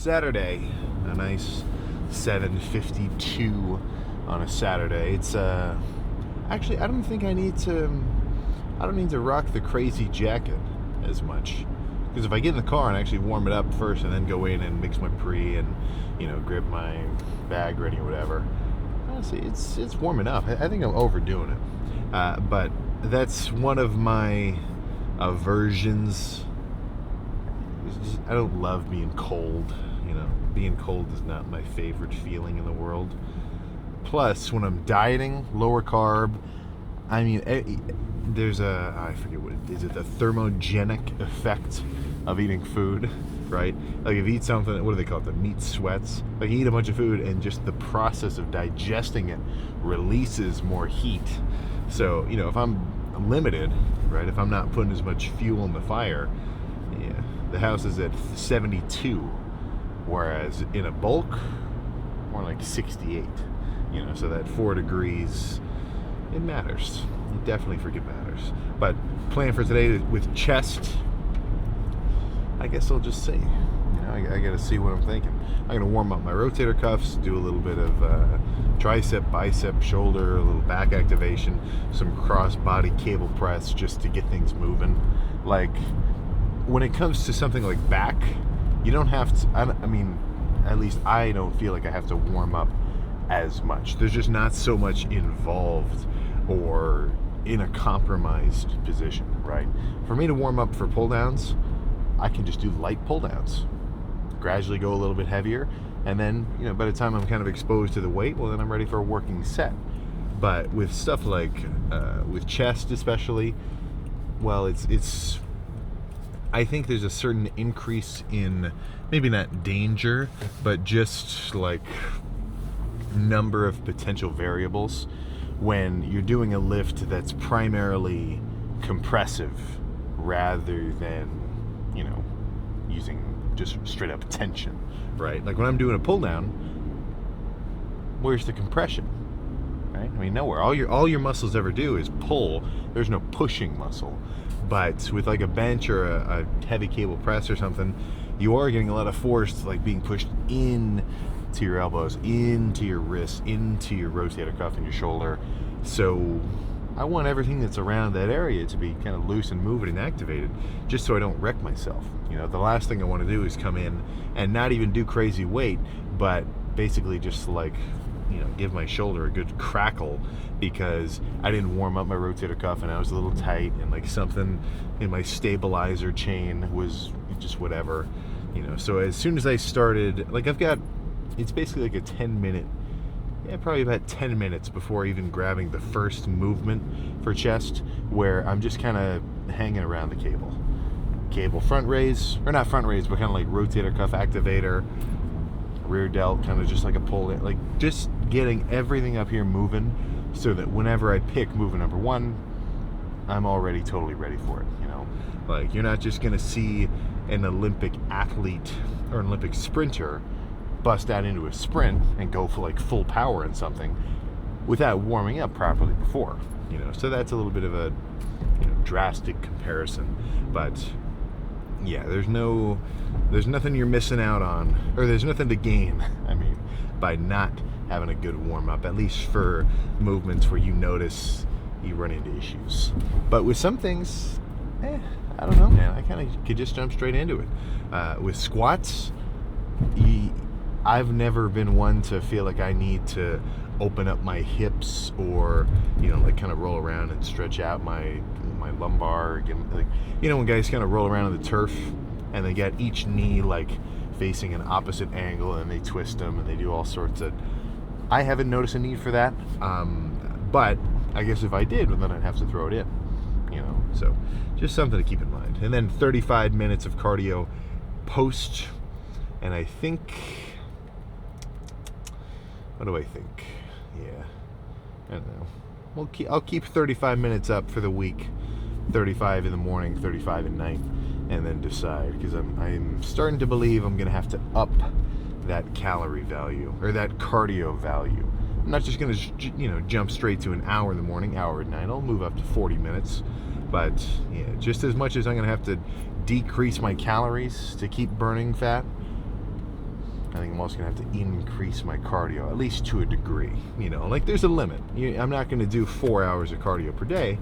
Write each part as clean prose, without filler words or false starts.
Saturday, a nice 7:52 on a Saturday. It's actually I don't think I need to rock the crazy jacket as much, because if I get in the car and actually warm it up first and then go in and mix my pre and grab my bag ready or whatever, honestly it's warm enough. I think I'm overdoing it, but that's one of my aversions. I don't love being cold. Being cold is not my favorite feeling in the world. Plus, when I'm dieting, lower carb, I mean, there's I forget what it is. It the thermogenic effect of eating food, right? Like if you eat something, what do they call it? The meat sweats. Like you eat a bunch of food and just the process of digesting it releases more heat. So, if I'm limited, right? If I'm not putting as much fuel in the fire, yeah, the house is at 72. Whereas in a bulk, more like 68. So that 4 degrees, it matters. It definitely freaking matters. But plan for today with chest, I guess I'll just see. I got to see what I'm thinking. I'm going to warm up my rotator cuffs, do a little bit of tricep, bicep, shoulder, a little back activation, some cross body cable press just to get things moving. Like, when it comes to something like back, you don't have to, I mean, at least I don't feel like I have to warm up as much. There's just not so much involved or in a compromised position, right? For me to warm up for pull downs, I can just do light pull downs, gradually go a little bit heavier, and then, by the time I'm kind of exposed to the weight, well, then I'm ready for a working set. But with stuff like, with chest especially, well, it's I think there's a certain increase in, maybe not danger, but just like number of potential variables when you're doing a lift that's primarily compressive rather than, using just straight up tension, right? Like when I'm doing a pull down, where's the compression, right? I mean, nowhere. All your muscles ever do is pull. There's no pushing muscle. But with like a bench or a heavy cable press or something, you are getting a lot of force, like being pushed in to your elbows, into your wrists, into your rotator cuff and your shoulder. So I want everything that's around that area to be kind of loose and moving and activated, just so I don't wreck myself. The last thing I want to do is come in and not even do crazy weight, but basically just like, give my shoulder a good crackle because I didn't warm up my rotator cuff and I was a little tight, and like something in my stabilizer chain was just whatever, So as soon as I started, like it's basically like a 10-minute, probably about 10 minutes before even grabbing the first movement for chest, where I'm just kind of hanging around the cable front raise, or not front raise, but kind of like rotator cuff activator, rear delt, kind of just like a pull in, like just getting everything up here moving so that whenever I pick movement number one, I'm already totally ready for it. Like you're not just gonna see an Olympic athlete or an Olympic sprinter bust out into a sprint and go for like full power in something without warming up properly before, so that's a little bit of a drastic comparison. But yeah, there's nothing you're missing out on, or there's nothing to gain, by not having a good warm-up, at least for movements where you notice you run into issues. But with some things, I don't know, man, I kind of could just jump straight into it. With squats, I've never been one to feel like I need to open up my hips or, like kind of roll around and stretch out my lumbar. Like, when guys kind of roll around on the turf and they get each knee like facing an opposite angle and they twist them and they do all sorts of, I haven't noticed a need for that. But I guess if I did, well, then I'd have to throw it in, so just something to keep in mind. And then 35 minutes of cardio post, and I think, what do I think? Yeah, I don't know. I'll keep 35 minutes up for the week, 35 in the morning, 35 at night, and then decide, because I'm starting to believe I'm going to have to up that calorie value, or that cardio value. I'm not just going to, jump straight to an hour in the morning, hour at night. I'll move up to 40 minutes. But yeah, just as much as I'm going to have to decrease my calories to keep burning fat, I think I'm also going to have to increase my cardio, at least to a degree. You know, like there's a limit. I'm not going to do 4 hours of cardio per day.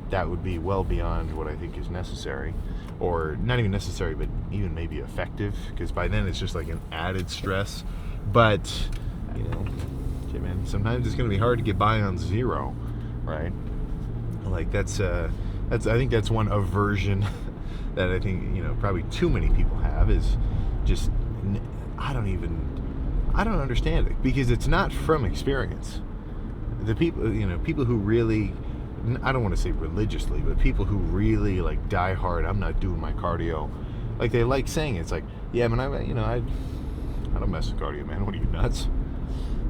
That would be well beyond what I think is necessary. Or not even necessary, but even maybe effective. Because by then it's just like an added stress. But, you know, okay, man, sometimes it's going to be hard to get by on 0, right? Like I think that's one aversion that I think, you know, probably too many people have, is just, I don't understand it, because it's not from experience. The people, you know, people who really, I don't want to say religiously, but people who really like die hard, I'm not doing my cardio, like they like saying it. It's like, yeah, man, I don't mess with cardio, man. What are you, nuts?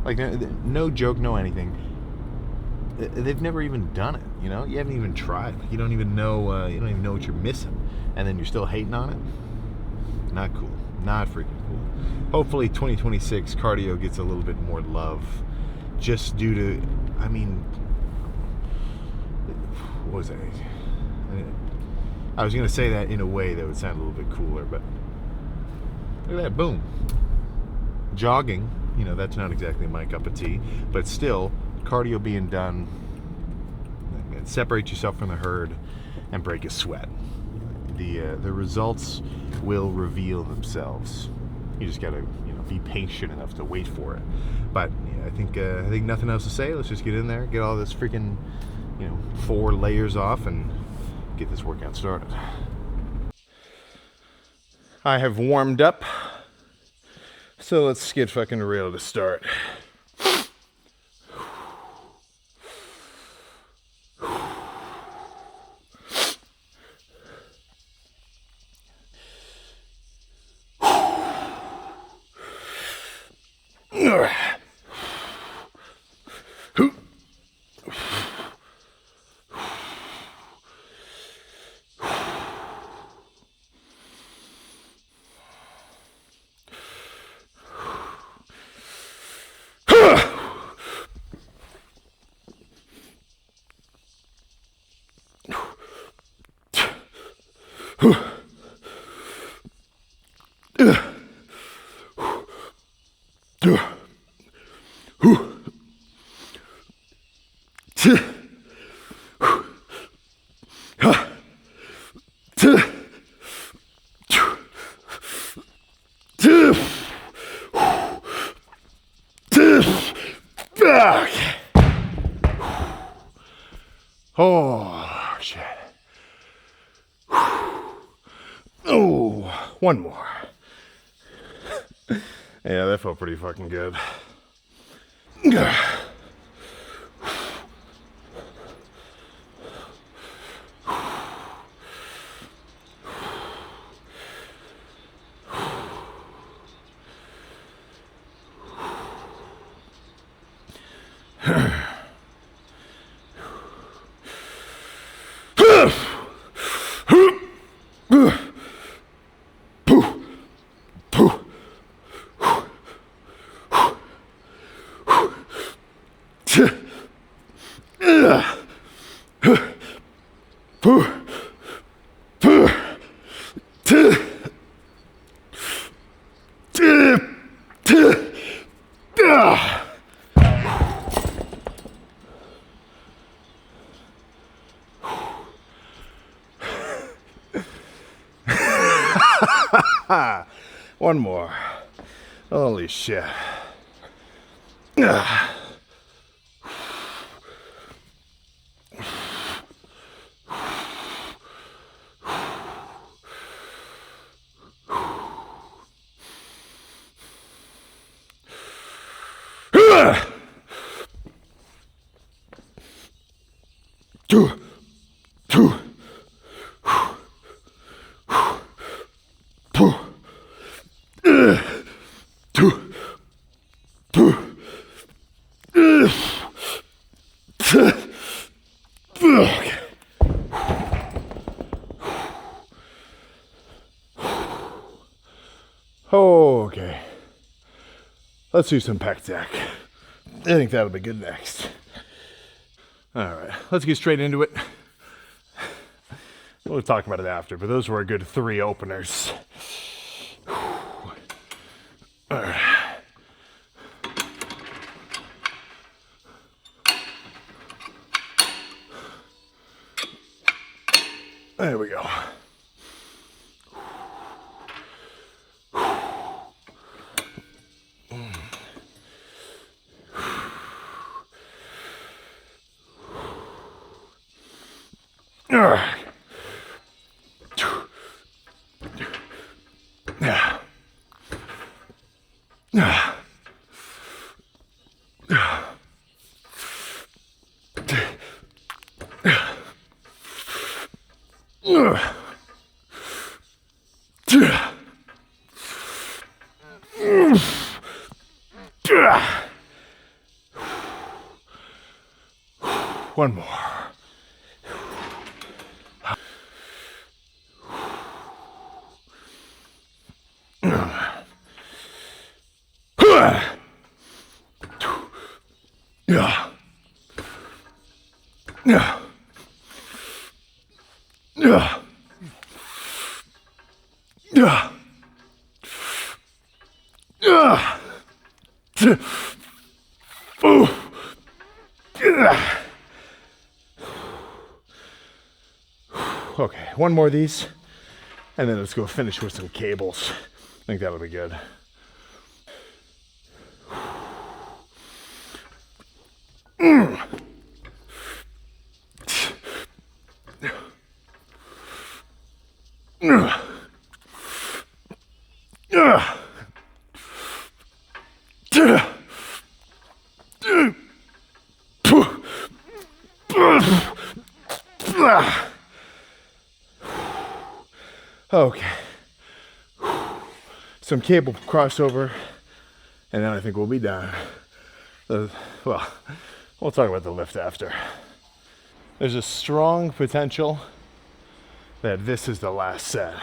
Like, no joke, no anything. They've never even done it, you know? You haven't even tried. Like, you don't even know what you're missing. And then you're still hating on it? Not cool. Not freaking cool. Hopefully 2026 cardio gets a little bit more love. Just due to, I mean, what was that? I was going to say that in a way that would sound a little bit cooler, but look at that, boom. Jogging, you know, that's not exactly my cup of tea, but still, cardio being done, separate yourself from the herd and break a sweat. The results will reveal themselves. You just gotta, you know, be patient enough to wait for it. But yeah, I think nothing else to say. Let's just get in there, get all this freaking, you know, 4 layers off, and get this workout started. I have warmed up, so let's get fucking real to start. Oh, shit. Oh, one more. Yeah, that felt pretty fucking good. One more. Holy shit. Okay. Let's do some pec deck. I think that'll be good next. Alright, let's get straight into it. We'll talk about it after, but those were a good 3 openers. Alright. One more. Yeah. Yeah. Yeah. Yeah. Yeah. Okay, one more of these, and then let's go finish with some cables. I think that'll be good. Okay. Some cable crossover, and then I think we'll be done. Well, we'll talk about the lift after. There's a strong potential that this is the last set.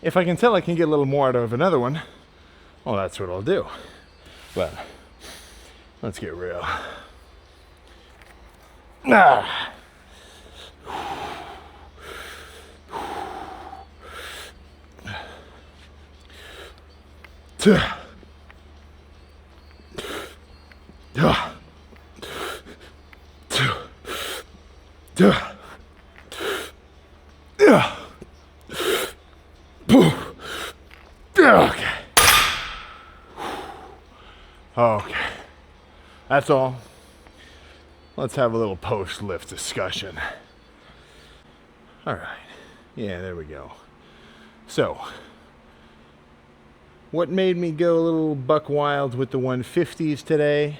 If I can tell I can get a little more out of another one, well, that's what I'll do. But let's get real. Ah. Yeah. Okay. Okay. That's all. Let's have a little post-lift discussion. All right. Yeah, there we go. So, what made me go a little buck wild with the 150's today?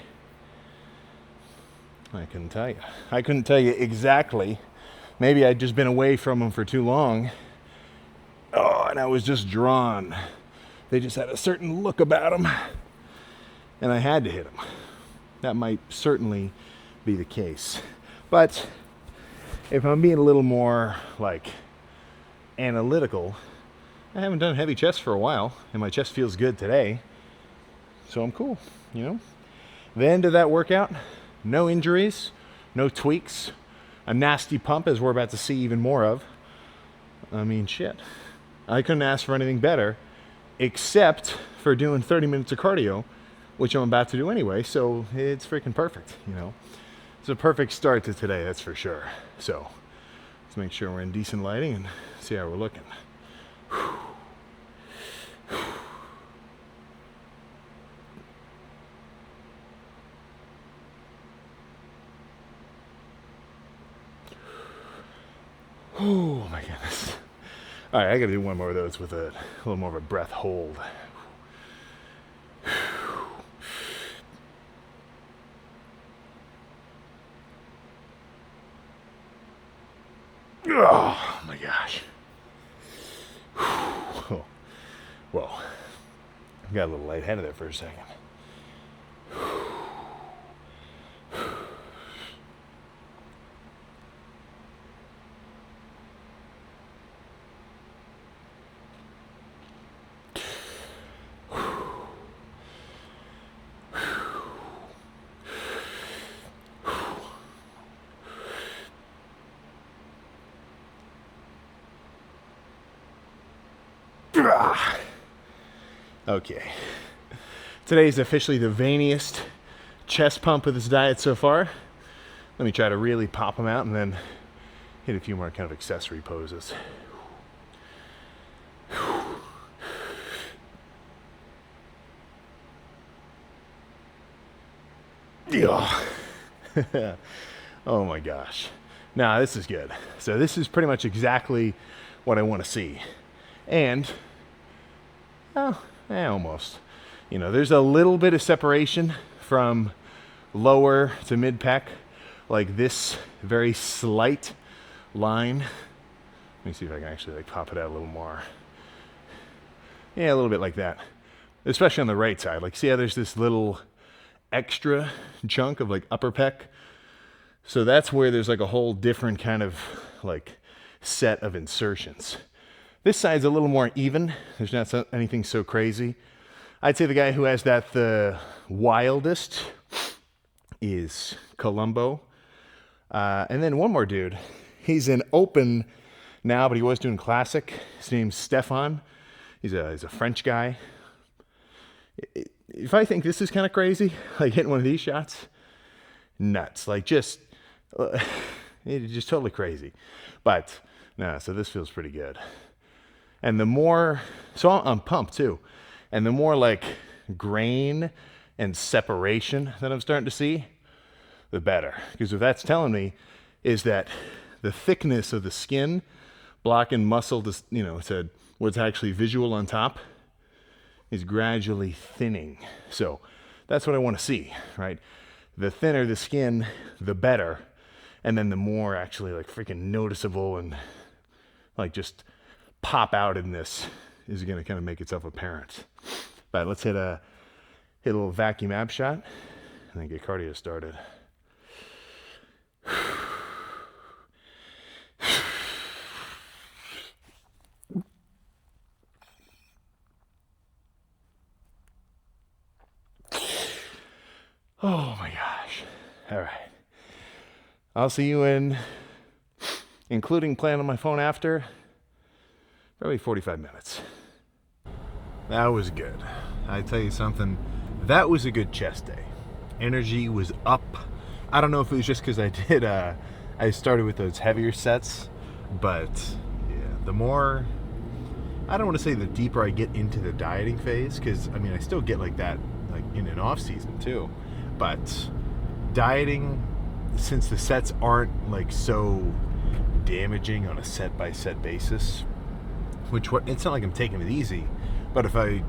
I couldn't tell you. I couldn't tell you exactly. Maybe I'd just been away from them for too long. Oh, and I was just drawn. They just had a certain look about them, and I had to hit them. That might certainly be the case. But if I'm being a little more, like, analytical, I haven't done heavy chest for a while, and my chest feels good today, so I'm cool, you know? The end of that workout, no injuries, no tweaks, a nasty pump, as we're about to see even more of. I mean, shit. I couldn't ask for anything better, except for doing 30 minutes of cardio, which I'm about to do anyway, so it's freaking perfect, you know? It's a perfect start to today, that's for sure. So, let's make sure we're in decent lighting and see how we're looking. Oh my goodness. All right, I gotta do one more of those with a little more of a breath hold. Oh my gosh. Whoa. I got a little lightheaded there for a second. Okay. Today is officially the veiniest chest pump of this diet so far. Let me try to really pop them out and then hit a few more kind of accessory poses. Yeah. Oh my gosh. Nah, this is good. So this is pretty much exactly what I want to see. And, almost. You know, there's a little bit of separation from lower to mid pec, like this very slight line. Let me see if I can actually like pop it out a little more. Yeah, a little bit like that. Especially on the right side. Like, see how there's this little extra chunk of like upper pec? So that's where there's like a whole different kind of like set of insertions. This side's a little more even. There's not anything so crazy. I'd say the guy who has that the wildest is Colombo. And then one more dude. He's an open now, but he was doing classic. His name's Stefan. He's a French guy. If I think this is kind of crazy, like hitting one of these shots, nuts. Like just totally crazy. But no, so this feels pretty good. And the more, so I'm pumped too. And the more like grain and separation that I'm starting to see, the better. Because what that's telling me is that the thickness of the skin blocking muscle, to what's actually visual on top, is gradually thinning. So that's what I want to see, right? The thinner the skin, the better. And then the more actually like freaking noticeable and like just pop out in this is going to kind of make itself apparent. But let's hit a little vacuum ab shot and then get cardio started. Oh my gosh. All right. I'll see you including playing on my phone after, probably 45 minutes. That was good. I tell you something, that was a good chest day. Energy was up. I don't know if it was just because I started with those heavier sets, but yeah, the more, I don't want to say the deeper I get into the dieting phase, because I mean I still get like that like in an off season too, but dieting, since the sets aren't like so damaging on a set by set basis, it's not like I'm taking it easy, but if I'm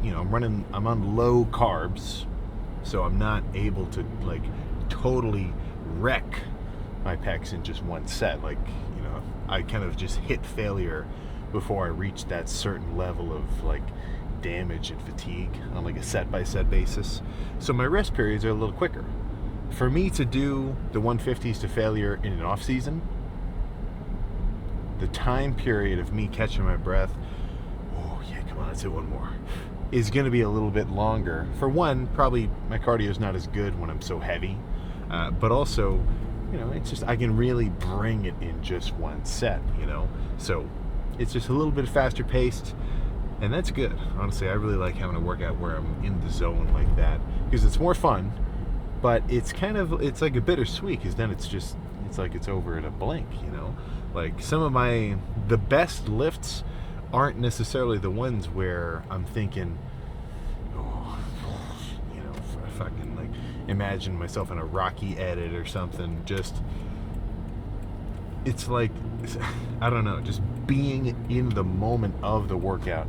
on low carbs, so I'm not able to like totally wreck my pecs in just one set. Like, I kind of just hit failure before I reach that certain level of like damage and fatigue on like a set by set basis. So my rest periods are a little quicker. For me to do the 150s to failure in an off season, the time period of me catching my breath, oh yeah, come on, let's hit one more, is going to be a little bit longer. For one, probably my cardio is not as good when I'm so heavy, but also, it's just, I can really bring it in just one set, so it's just a little bit faster paced, and that's good. Honestly, I really like having a workout where I'm in the zone like that, because it's more fun, but it's like a bittersweet, because then it's like it's over in a blink, like some of the best lifts aren't necessarily the ones where I'm thinking, fucking like imagine myself in a Rocky edit or something. Just, it's like, I don't know, just being in the moment of the workout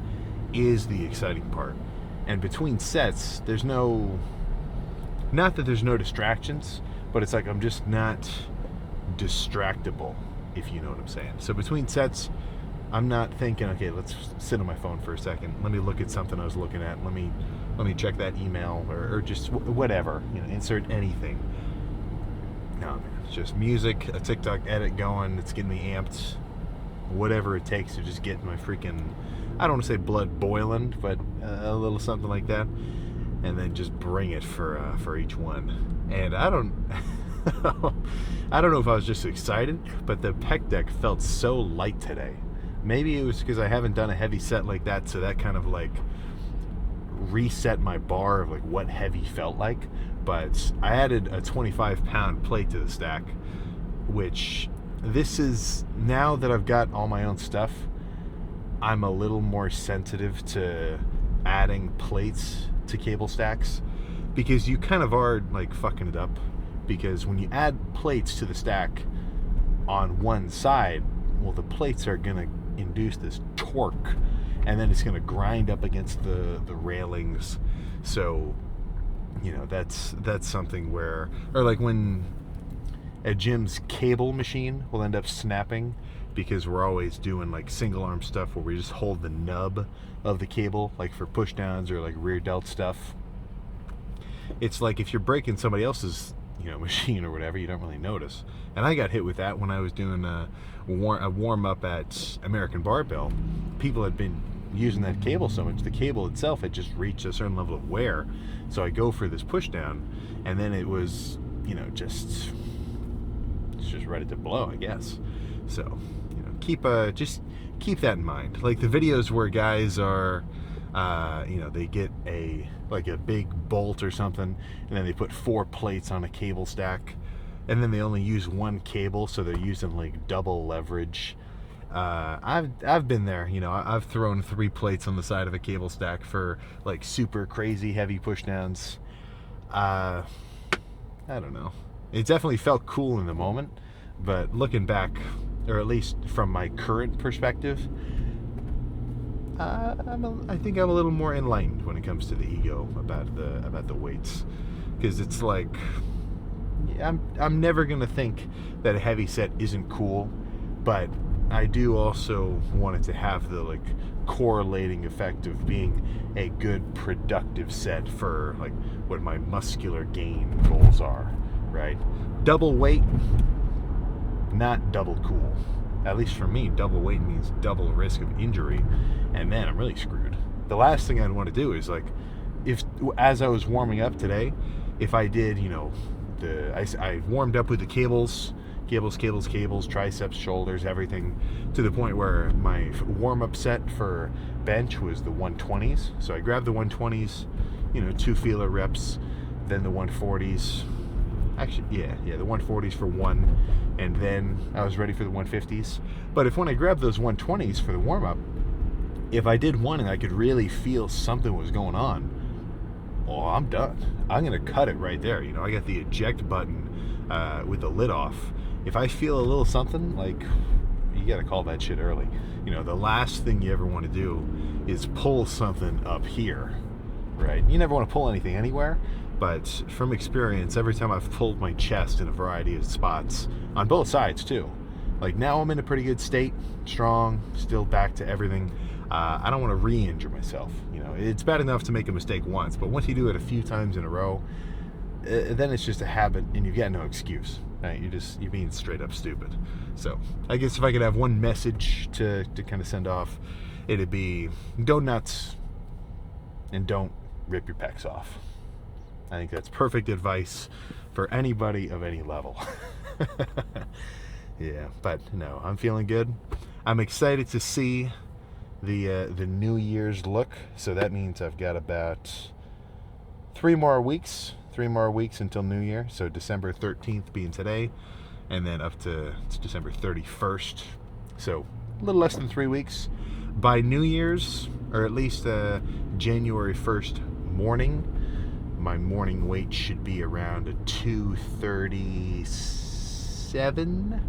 is the exciting part. And between sets, not that there's no distractions, but it's like I'm just not distractible, if you know what I'm saying. So between sets, I'm not thinking, okay, let's sit on my phone for a second. Let me look at something I was looking at. Let me check that email or just whatever. Insert anything. No, man, it's just music, a TikTok edit going. It's getting me amped. Whatever it takes to just get my freaking, I don't want to say blood boiling, but a little something like that. And then just bring it for each one. And I don't know if I was just excited, but the pec deck felt so light today. Maybe it was because I haven't done a heavy set like that, so that kind of like reset my bar of like what heavy felt like. But I added a 25-pound plate to the stack, which this is, now that I've got all my own stuff, I'm a little more sensitive to adding plates to cable stacks, because you kind of are like fucking it up, because when you add plates to the stack, on one side, well, the plates are going to induce this torque, and then it's going to grind up against the railings. So, you know, that's something where, or like when a gym's cable machine will end up snapping, because we're always doing like single arm stuff where we just hold the nub of the cable, like for push downs or like rear delt stuff. It's like if you're breaking somebody else's, you know, machine or whatever, you don't really notice. And I got hit with that when I was doing a warm up at American Barbell. People had been using that cable so much, the cable itself had just reached a certain level of wear. So I go for this push down, and then it was, you know, it's just ready to blow, I guess. So, you know, just keep that in mind. Like the videos where guys are, you know, they get a big bolt or something, and then they put 4 plates on a cable stack, and then they only use one cable, so they're using like double leverage. I've been there, you know. I've thrown 3 plates on the side of a cable stack for like super crazy heavy push downs. I don't know. It definitely felt cool in the moment, but looking back, or at least from my current perspective, I think I'm a little more enlightened when it comes to the ego about the weights, because it's like, I'm never gonna think that a heavy set isn't cool, but I do also want it to have the like correlating effect of being a good productive set for like what my muscular gain goals are, right? Double weight, not double cool. At least for me, double weight means double risk of injury, and man, I'm really screwed. The last thing I'd want to do is like, as I was warming up today, if I did, you know, I warmed up with the cables, triceps, shoulders, everything, to the point where my warm-up set for bench was the 120s. So I grabbed the 120s, you know, 2 feeler reps, then the 140s. Actually, yeah, the 140s for 1, and then I was ready for the 150s. But if when I grabbed those 120s for the warm-up, if I did one and I could really feel something was going on, oh, I'm done. I'm going to cut it right there. You know, I got the eject button with the lid off. If I feel a little something, like, you got to call that shit early. You know, the last thing you ever want to do is pull something up here, right? You never want to pull anything anywhere, but from experience, every time I've pulled my chest in a variety of spots, on both sides too, like now I'm in a pretty good state, strong, still back to everything. I don't want to re-injure myself. You know, it's bad enough to make a mistake once, but once you do it a few times in a row, then it's just a habit, and you've got no excuse. Right? You're being straight up stupid. So I guess if I could have one message to kind of send off, it'd be go nuts and don't rip your pecs off. I think that's perfect advice for anybody of any level. Yeah, but no, I'm feeling good. I'm excited to see the New Year's look. So that means I've got about 3 more weeks until New Year. So December 13th being today, and then up to December 31st. So a little less than 3 weeks. By New Year's, or at least January 1st morning, my morning weight should be around a 237.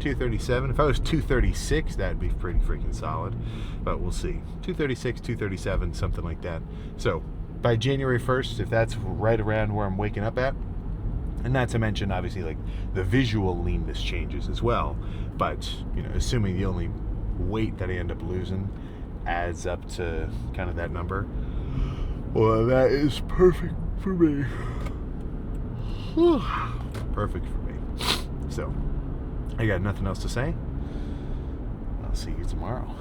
If I was 236, that'd be pretty freaking solid. But we'll see. 236, 237, something like that. So by January 1st, if that's right around where I'm waking up at, and not to mention, obviously, like the visual leanness changes as well. But, you know, assuming the only weight that I end up losing adds up to kind of that number, well, that is perfect for me. Perfect for me. So, I got nothing else to say. I'll see you tomorrow.